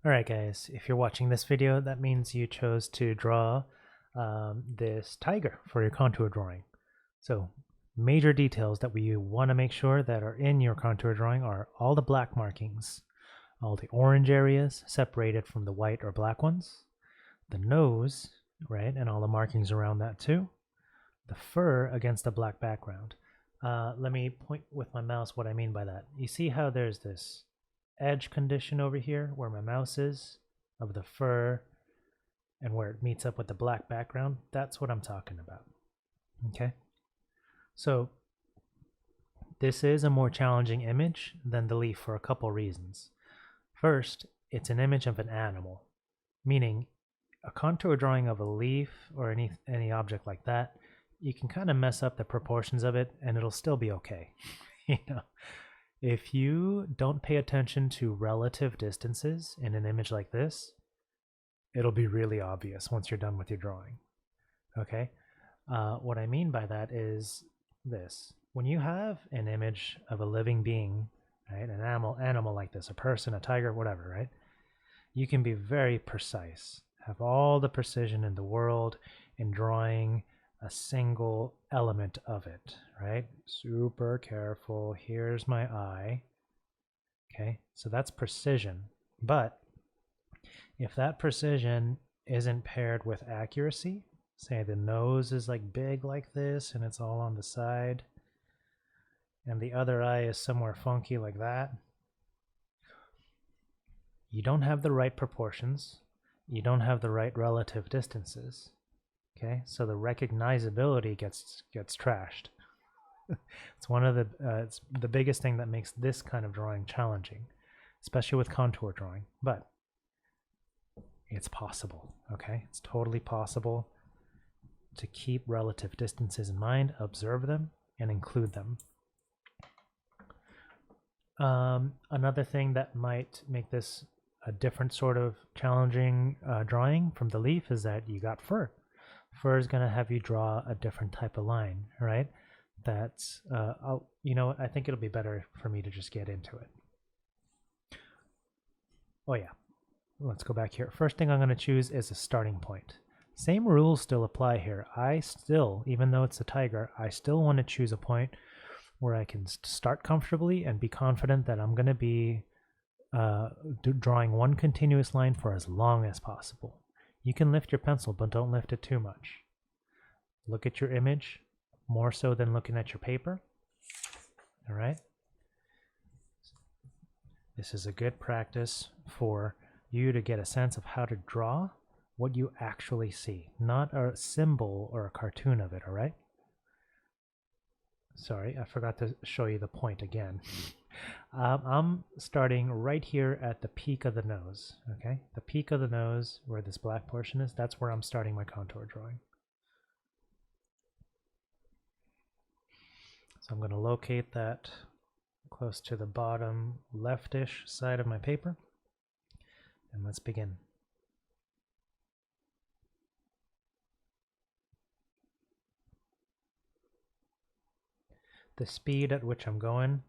Alright guys, if you're watching this video, that means you chose to draw this tiger for your contour drawing. So major details that we want to make sure that are in your contour drawing are all the black markings, all the orange areas separated from the white or black ones, the nose, right, and all the markings around that too, the fur against the black background. Let me point with my mouse what I mean by that. You see how there's this edge condition over here where my mouse is of the fur and where it meets up with the black background? That's what I'm talking about. Okay, so this is a more challenging image than the leaf for a couple reasons. First, it's an image of an animal, meaning a contour drawing of a leaf or any object like that, you can kind of mess up the proportions of it and it'll still be okay. You know, if you don't pay attention to relative distances in an image like this, it'll be really obvious once you're done with your drawing. Okay, what I mean by that is this: when you have an image of a living being, right, an animal like this, a person, a tiger, whatever, right, you can be very precise, have all the precision in the world in drawing a single element of it, right? Super careful. Here's my eye. Okay, so that's precision. But if that precision isn't paired with accuracy, say the nose is like big like this and it's all on the side, and the other eye is somewhere funky like that, you don't have the right proportions, you don't have the right relative distances. Okay, so the recognizability gets trashed. It's one of it's the biggest thing that makes this kind of drawing challenging, especially with contour drawing. But it's possible. Okay, it's totally possible to keep relative distances in mind, observe them, and include them. Another thing that might make this a different sort of challenging drawing from the leaf is that you got fur. Fur is going to have you draw a different type of line, right? That's, you know, I think it'll be better for me to just get into it. Oh yeah, let's go back here. First thing I'm going to choose is a starting point. Same rules still apply here. I still, even though it's a tiger, I still want to choose a point where I can start comfortably and be confident that I'm going to be drawing one continuous line for as long as possible. You can lift your pencil, but don't lift it too much. Look at your image more so than looking at your paper. All right. This is a good practice for you to get a sense of how to draw what you actually see, not a symbol or a cartoon of it. All right. Sorry, I forgot to show you the point again. I'm starting right here at the peak of the nose, okay? The peak of the nose, where this black portion is, that's where I'm starting my contour drawing. So I'm going to locate that close to the bottom leftish side of my paper, and let's begin. The speed at which I'm going,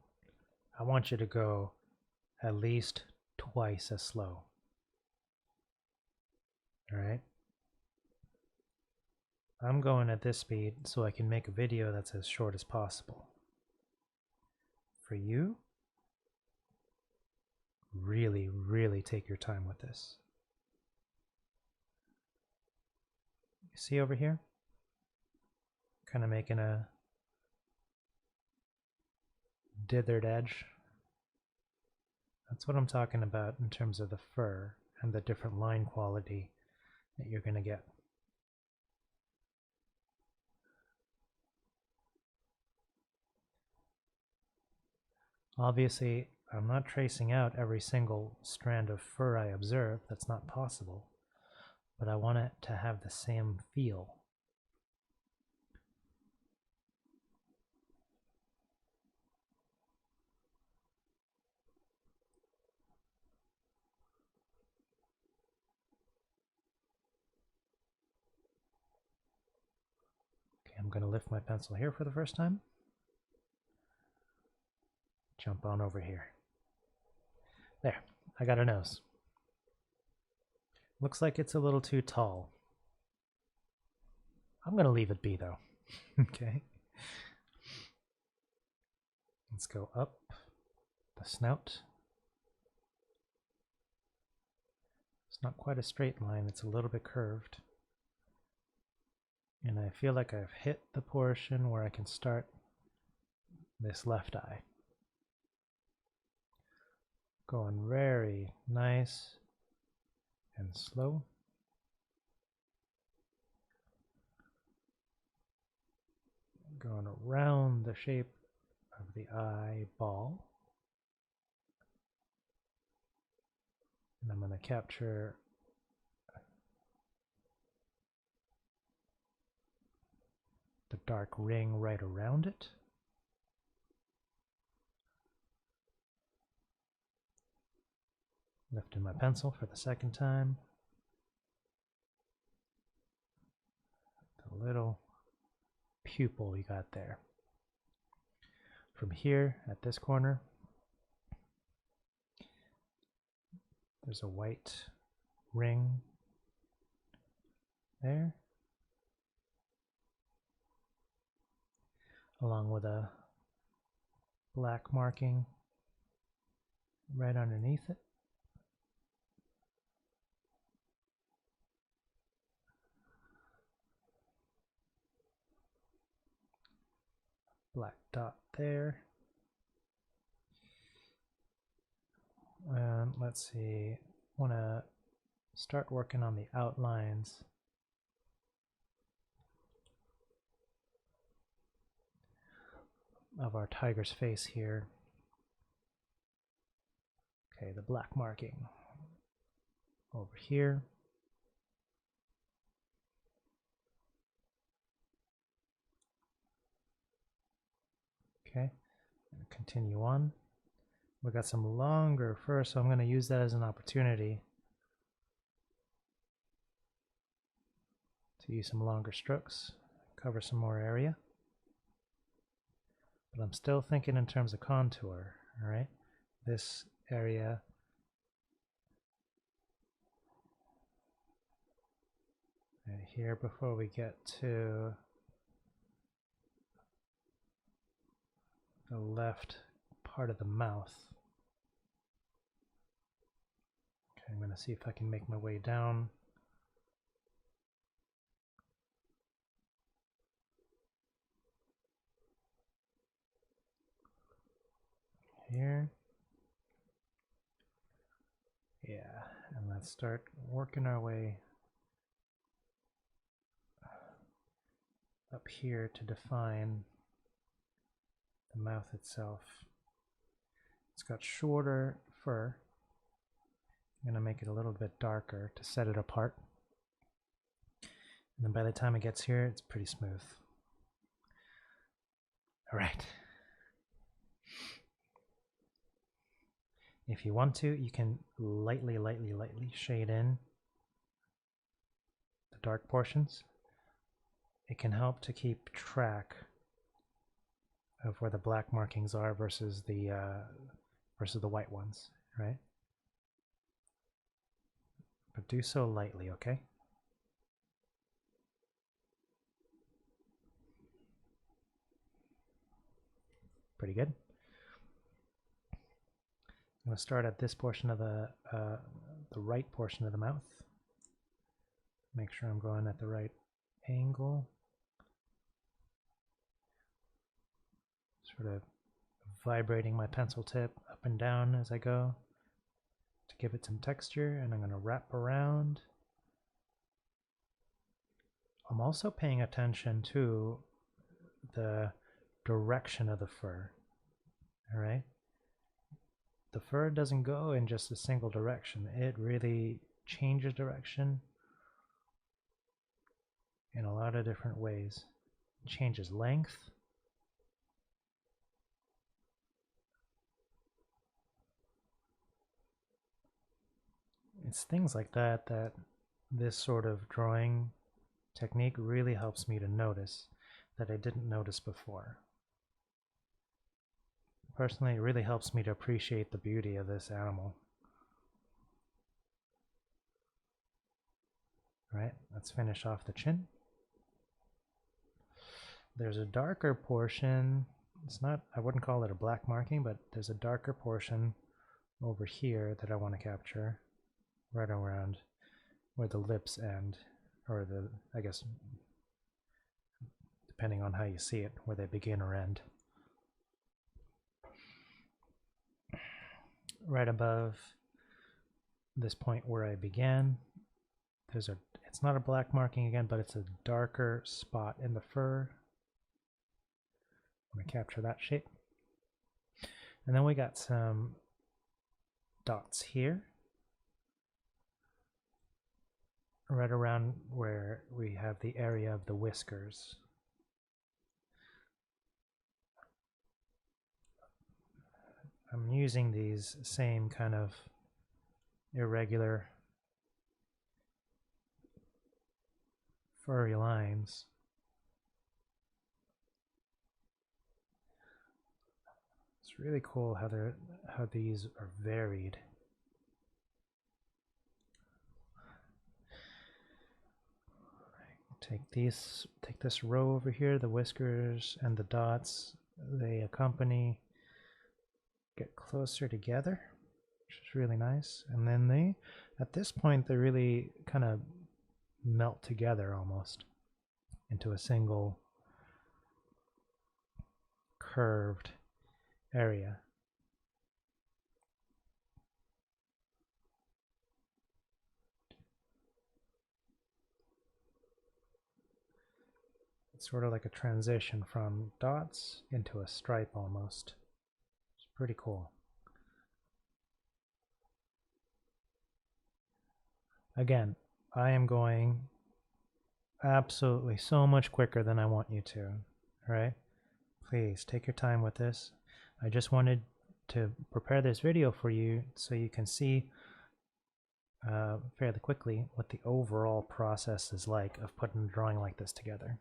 I want you to go at least twice as slow. All right? I'm going at this speed so I can make a video that's as short as possible. For you, really, really take your time with this. You see over here? Kind of making a dithered edge. That's what I'm talking about in terms of the fur and the different line quality that you're going to get. Obviously, I'm not tracing out every single strand of fur I observe. That's not possible. But I want it to have the same feel. I'm going to lift my pencil here for the first time. Jump on over here. There, I got a nose. Looks like it's a little too tall. I'm going to leave it be though. Okay. Let's go up the snout. It's not quite a straight line, it's a little bit curved. And I feel like I've hit the portion where I can start this left eye. Going very nice and slow. Going around the shape of the eyeball. And I'm going to capture the dark ring right around it. Lifting my pencil for the second time. The little pupil we got there. From here at this corner, there's a white ring there, along with a black marking right underneath it. Black dot there. And let's see, I want to start working on the outlines of our tiger's face here. Okay, the black marking over here. Okay, and continue on. We got some longer fur, so I'm going to use that as an opportunity to use some longer strokes, cover some more area. But I'm still thinking in terms of contour, all right? This area right here before we get to the left part of the mouth. Okay, I'm going to see if I can make my way down. Here. Yeah, and let's start working our way up here to define the mouth itself. It's got shorter fur. I'm going to make it a little bit darker to set it apart. And then by the time it gets here, it's pretty smooth. All right. If you want to, you can lightly shade in the dark portions. It can help to keep track of where the black markings are versus the white ones, right? But do so lightly, okay? Pretty good. I'm going to start at this portion of the right portion of the mouth. Make sure I'm going at the right angle. Sort of vibrating my pencil tip up and down as I go to give it some texture, and I'm going to wrap around. I'm also paying attention to the direction of the fur, all right? The fur doesn't go in just a single direction. It really changes direction in a lot of different ways. It changes length. It's things like that that this sort of drawing technique really helps me to notice that I didn't notice before. Personally, it really helps me to appreciate the beauty of this animal. right? Let's finish off the chin. There's a darker portion. It's not, I wouldn't call it a black marking, but there's a darker portion over here that I want to capture right around where the lips end, or the, I guess, depending on how you see it, where they begin or end. Right above this point where I began, there's a, it's not a black marking again, but it's a darker spot in the fur. I'm going to capture that shape. And then we got some dots here, right around where we have the area of the whiskers. I'm using these same kind of irregular furry lines. It's really cool how these are varied. Take this row over here, the whiskers and the dots, they accompany, get closer together, which is really nice. And then they, at this point, they really kind of melt together almost into a single curved area. It's sort of like a transition from dots into a stripe almost. It's pretty cool. Again, I am going absolutely so much quicker than I want you to, right? Please take your time with this. I just wanted to prepare this video for you so you can see fairly quickly what the overall process is like of putting a drawing like this together.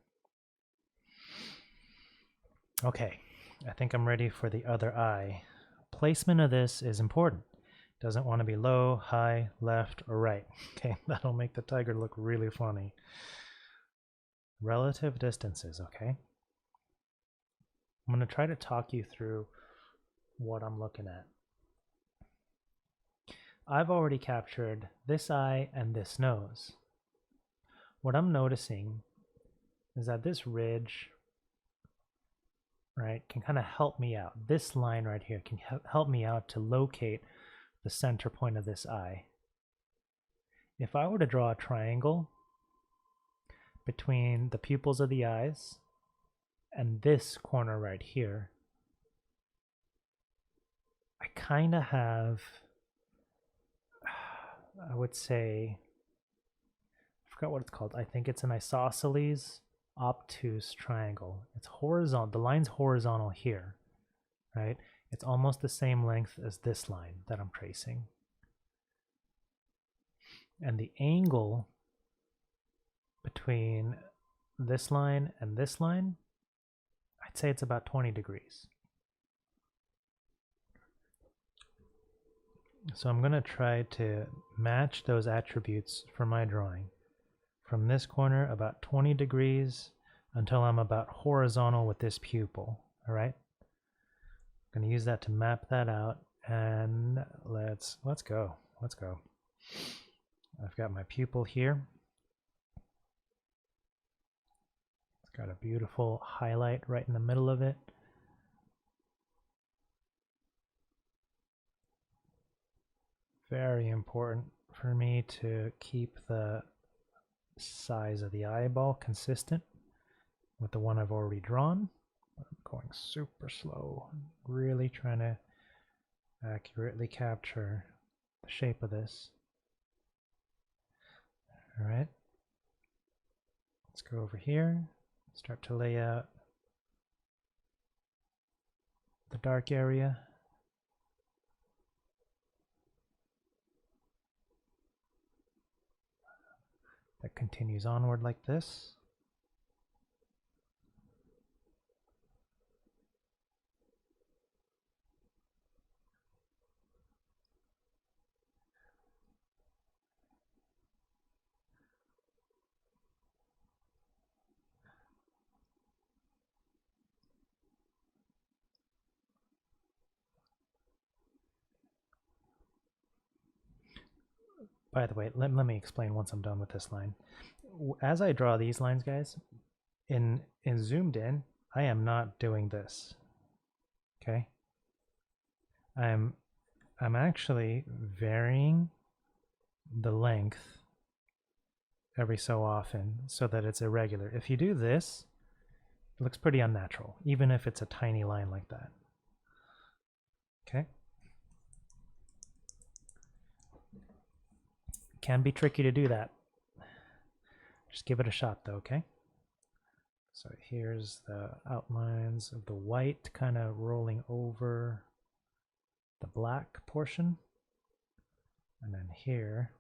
Okay, I think I'm ready for the other eye. Placement of this is important. Doesn't want to be low, high, left, or right. Okay, that'll make the tiger look really funny. Relative distances, okay? I'm going to try to talk you through what I'm looking at. I've already captured this eye and this nose. What I'm noticing is that this ridge, right, can kind of help me out. This line right here can help me out to locate the center point of this eye. If I were to draw a triangle between the pupils of the eyes and this corner right here, I kind of have, I would say, I forgot what it's called. I think it's an isosceles obtuse triangle. It's horizontal. The line's horizontal here, right? It's almost the same length as this line that I'm tracing. And the angle between this line and this line, I'd say it's about 20 degrees. So I'm going to try to match those attributes for my drawing. From this corner, about 20 degrees until I'm about horizontal with this pupil. All right. I'm going to use that to map that out, and let's go. Let's go. I've got my pupil here. It's got a beautiful highlight right in the middle of it. Very important for me to keep the size of the eyeball consistent with the one I've already drawn. I'm going super slow, really trying to accurately capture the shape of this. All right, let's go over here, start to lay out the dark area. That continues onward like this. by the way, let me explain once I'm done with this line. As I draw these lines, guys, in zoomed in, I am not doing this. Okay? I'm actually varying the length every so often so that it's irregular. If you do this, it looks pretty unnatural, even if it's a tiny line like that. Okay? Can be tricky to do that. Just give it a shot though, okay? So here's the outlines of the white kind of rolling over the black portion. And then here,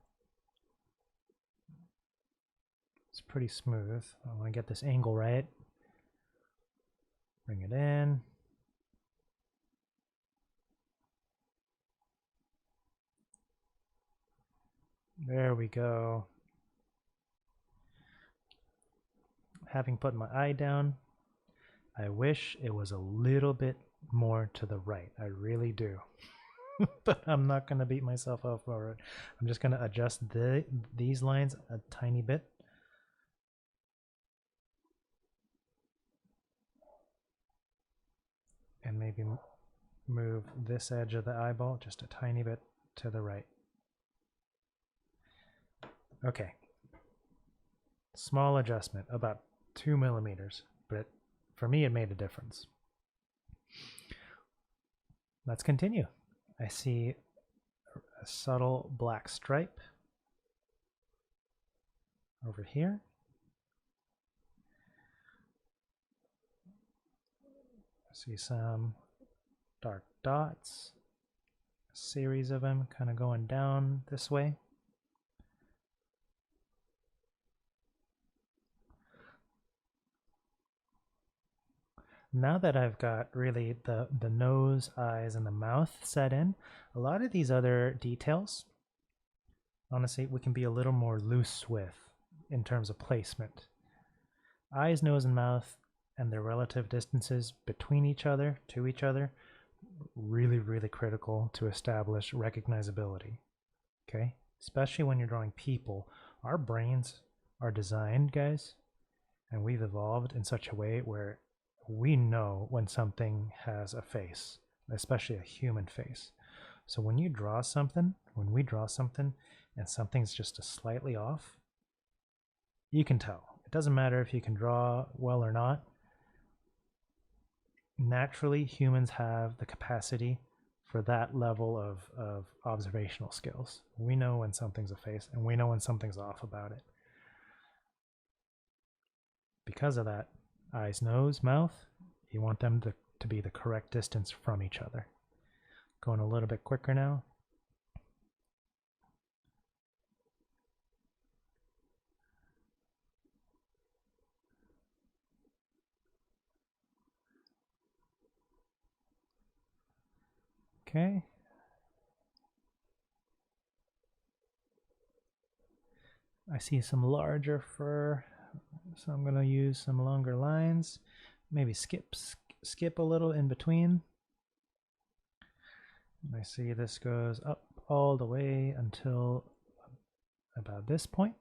it's pretty smooth. I want to get this angle right. Bring it in. There we go. Having put my eye down, I wish it was a little bit more to the right. I really do. But I'm not going to beat myself up for it. I'm just going to adjust these lines a tiny bit. And maybe move this edge of the eyeball just a tiny bit to the right. Okay. Small adjustment, about 2 millimeters, but for me it made a difference. Let's continue. I see a subtle black stripe over here. I see some dark dots, a series of them kind of going down this way. Now that I've got really the nose, eyes, and the mouth set in, a lot of these other details, honestly, we can be a little more loose with in terms of placement. Eyes, nose, and mouth, and their relative distances between each other, to each other, really, really critical to establish recognizability. Okay? Especially when you're drawing people. Our brains are designed, guys, and we've evolved in such a way where we know when something has a face, especially a human face. So when you draw something, when we draw something, and something's just slightly off, you can tell. It doesn't matter if you can draw well or not. Naturally, humans have the capacity for that level of observational skills. We know when something's a face, and we know when something's off about it. Because of that, eyes, nose, mouth, you want them to be the correct distance from each other. Going a little bit quicker now. Okay. I see some larger fur, so I'm going to use some longer lines. Maybe skip a little in between. And I see this goes up all the way until about this point.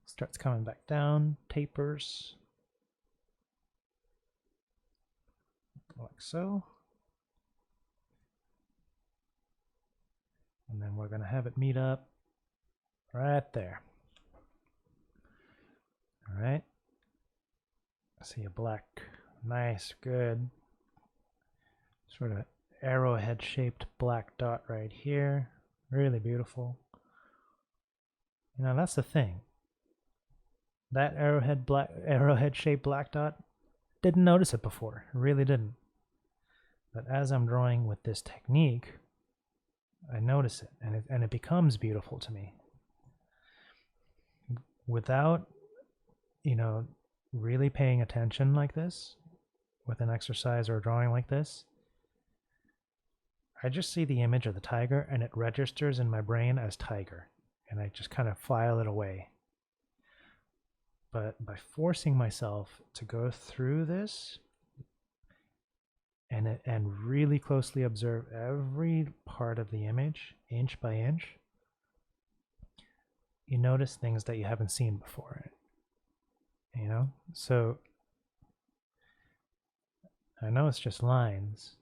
Starts coming back down, tapers, like so. And then we're going to have it meet up right there. All right. I see a black, nice, good, sort of arrowhead shaped black dot right here. Really beautiful. You know, that's the thing. That arrowhead shaped black dot, didn't notice it before. Really didn't. But as I'm drawing with this technique, I notice it, and it becomes beautiful to me. Without, you know, really paying attention like this, with an exercise or a drawing like this, I just see the image of the tiger and it registers in my brain as tiger, and I just kind of file it away. But by forcing myself to go through this and really closely observe every part of the image, inch by inch, you notice things that you haven't seen before, you know? So I know it's just lines,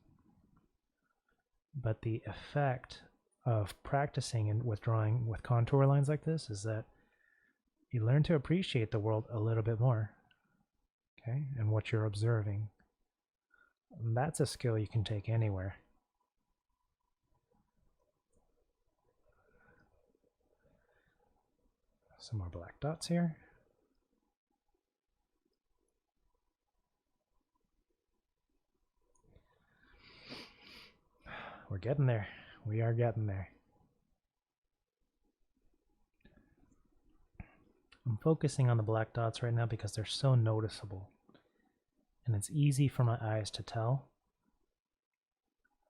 but the effect of practicing and withdrawing with contour lines like this is that you learn to appreciate the world a little bit more, okay, and what you're observing. And that's a skill you can take anywhere. Some more black dots here. We're getting there. We are getting there. I'm focusing on the black dots right now because they're so noticeable. And it's easy for my eyes to tell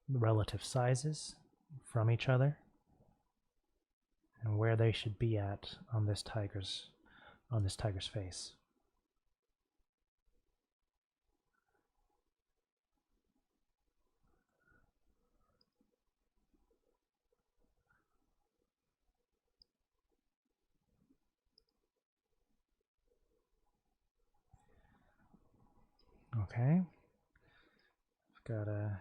the relative sizes from each other and where they should be at on this tiger's face. Okay, I've got a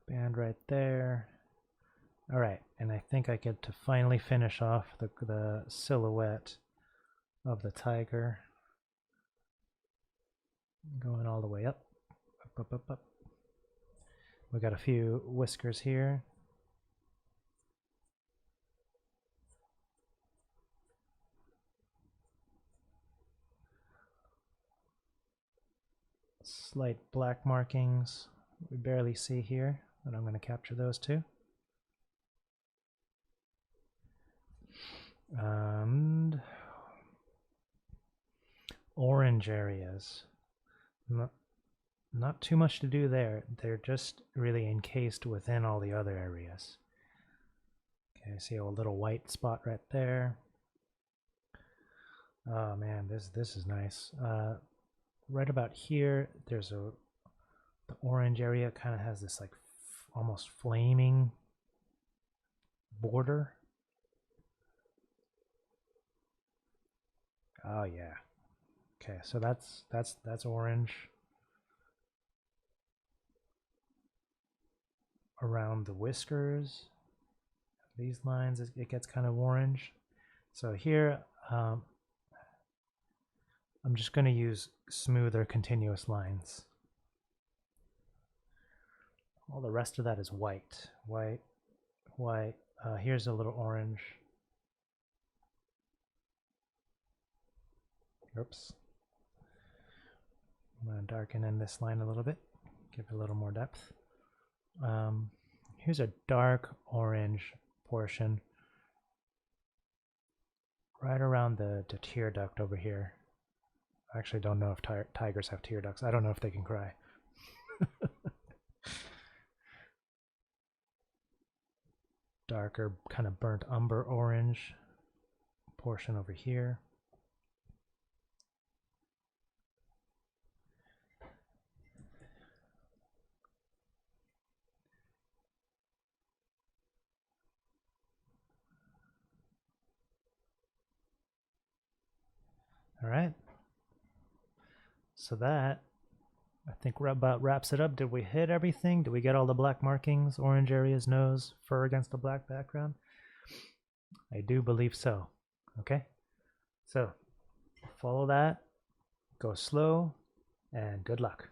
band right there. All right, and I think I get to finally finish off the silhouette of the tiger, going all the way up, up, up, up. We got a few whiskers here. Slight black markings we barely see here, but I'm going to capture those too. And orange areas. Not too much to do there. They're just really encased within all the other areas. Okay, I see a little white spot right there. Oh man, this is nice. Right about here, there's the orange area kind of has this like almost flaming border. Oh yeah. Okay, so that's orange. Around the whiskers, these lines, it gets kind of orange. So here, I'm just going to use smoother continuous lines. All the rest of that is white, white, white. Here's a little orange. Oops. I'm going to darken in this line a little bit, give it a little more depth. Here's a dark orange portion right around the tear duct over here. I actually don't know if tigers have tear ducts. I don't know if they can cry. Darker, kind of burnt umber orange portion over here. All right. So that, I think, about wraps it up. Did we hit everything? Did we get all the black markings, orange areas, nose, fur against the black background? I do believe so. Okay. So follow that, go slow, and good luck.